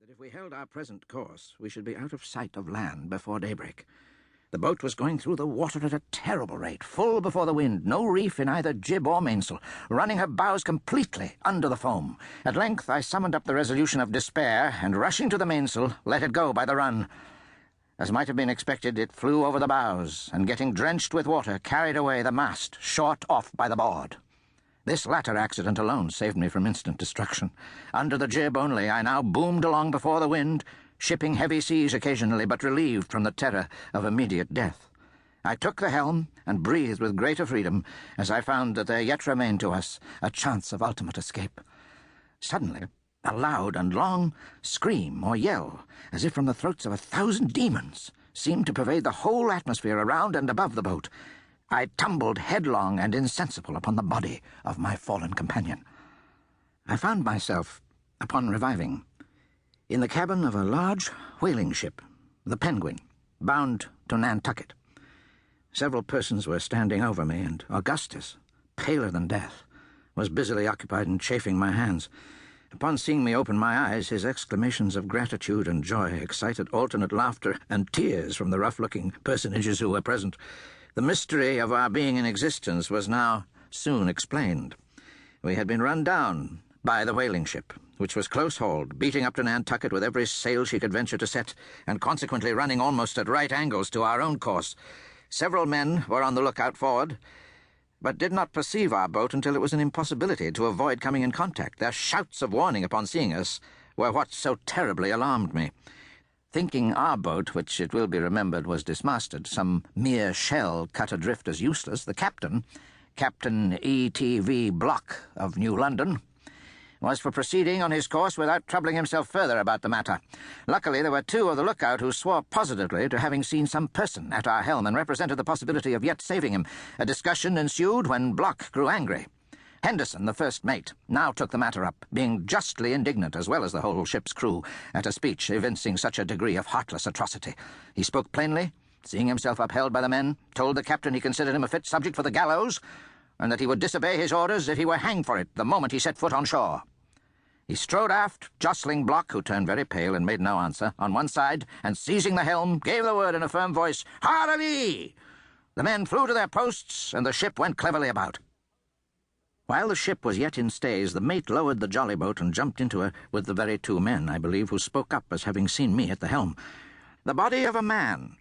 that if we held our present course, we should be out of sight of land before daybreak. The boat was going through the water at a terrible rate, full before the wind, no reef in either jib or mainsail, running her bows completely under the foam. At length I summoned up the resolution of despair, and rushing to the mainsail, let it go by the run. As might have been expected, it flew over the bows, and getting drenched with water, carried away the mast, short off by the board. This latter accident alone saved me from instant destruction. Under the jib only, I now boomed along before the wind, shipping heavy seas occasionally, but relieved from the terror of immediate death. I took the helm and breathed with greater freedom, as I found that there yet remained to us a chance of ultimate escape. Suddenly, a loud and long scream or yell, as if from the throats of 1,000 demons, seemed to pervade the whole atmosphere around and above the boat. I tumbled headlong and insensible upon the body of my fallen companion. I found myself, upon reviving, in the cabin of a large whaling ship, the Penguin, bound to Nantucket. Several persons were standing over me, and Augustus, paler than death, was busily occupied in chafing my hands. Upon seeing me open my eyes, his exclamations of gratitude and joy excited alternate laughter and tears from the rough-looking personages who were present. The mystery of our being in existence was now soon explained. We had been run down by the whaling ship, which was close-hauled, beating up to Nantucket with every sail she could venture to set, and consequently running almost at right angles to our own course. Several men were on the lookout forward, but did not perceive our boat until it was an impossibility to avoid coming in contact. Their shouts of warning upon seeing us were what so terribly alarmed me. Thinking our boat, which it will be remembered was dismasted, some mere shell cut adrift as useless, the captain, Captain E.T.V. Block of New London, was for proceeding on his course without troubling himself further about the matter. Luckily, there were two of the lookout who swore positively to having seen some person at our helm and represented the possibility of yet saving him. A discussion ensued when Block grew angry. Henderson, the first mate, now took the matter up, being justly indignant, as well as the whole ship's crew, at a speech evincing such a degree of heartless atrocity. He spoke plainly, seeing himself upheld by the men, told the captain he considered him a fit subject for the gallows, and that he would disobey his orders if he were hanged for it the moment he set foot on shore. He strode aft, jostling Block, who turned very pale and made no answer, on one side, and seizing the helm, gave the word in a firm voice, "Hard a lee!" The men flew to their posts, and the ship went cleverly about. While the ship was yet in stays, the mate lowered the jolly boat and jumped into her with the very two men, I believe, who spoke up as having seen me at the helm. The body of a man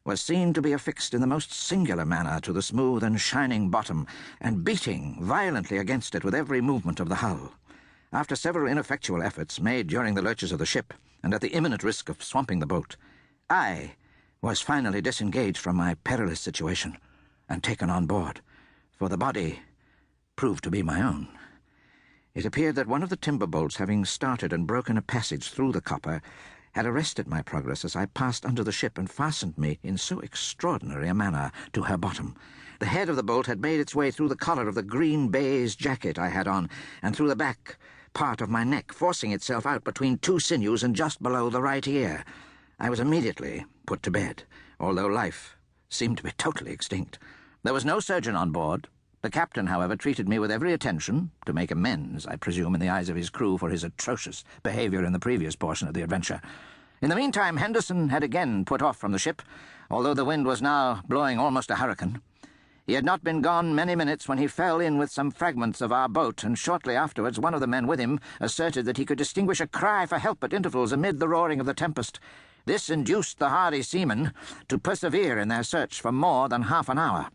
was seen to be affixed in the most singular manner to the smooth and shining bottom, and beating violently against it with every movement of the hull. After several ineffectual efforts made during the lurches of the ship, and at the imminent risk of swamping the boat, I was finally disengaged from my perilous situation and taken on board, for the body proved to be my own. It appeared that one of the timber bolts, having started and broken a passage through the copper, had arrested my progress as I passed under the ship and fastened me in so extraordinary a manner to her bottom. The head of the bolt had made its way through the collar of the green baize jacket I had on, and through the back part of my neck, forcing itself out between two sinews and just below the right ear. I was immediately put to bed, although life seemed to be totally extinct. There was no surgeon on board. The captain, however, treated me with every attention, to make amends, I presume, in the eyes of his crew for his atrocious behaviour in the previous portion of the adventure. In the meantime, Henderson had again put off from the ship, although the wind was now blowing almost a hurricane. He had not been gone many minutes when he fell in with some fragments of our boat, and shortly afterwards one of the men with him asserted that he could distinguish a cry for help at intervals amid the roaring of the tempest. This induced the hardy seamen to persevere in their search for more than half an hour.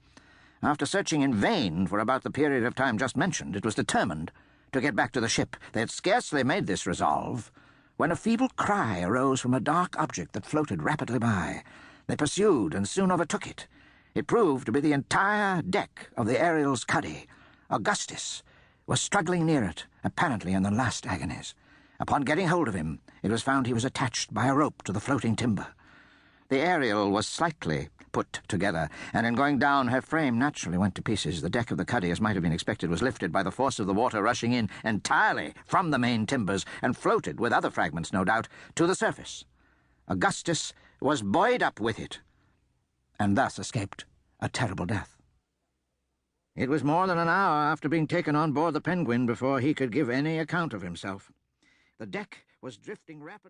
After searching in vain for about the period of time just mentioned, it was determined to get back to the ship. They had scarcely made this resolve when a feeble cry arose from a dark object that floated rapidly by. They pursued and soon overtook it. It proved to be the entire deck of the Ariel's cuddy. Augustus was struggling near it, apparently in the last agonies. Upon getting hold of him, it was found he was attached by a rope to the floating timber. The Ariel was slightly put together, and in going down, her frame naturally went to pieces. The deck of the cuddy, as might have been expected, was lifted by the force of the water rushing in entirely from the main timbers, and floated, with other fragments no doubt, to the surface. Augustus was buoyed up with it, and thus escaped a terrible death. It was more than an hour after being taken on board the Penguin before he could give any account of himself. The deck was drifting rapidly.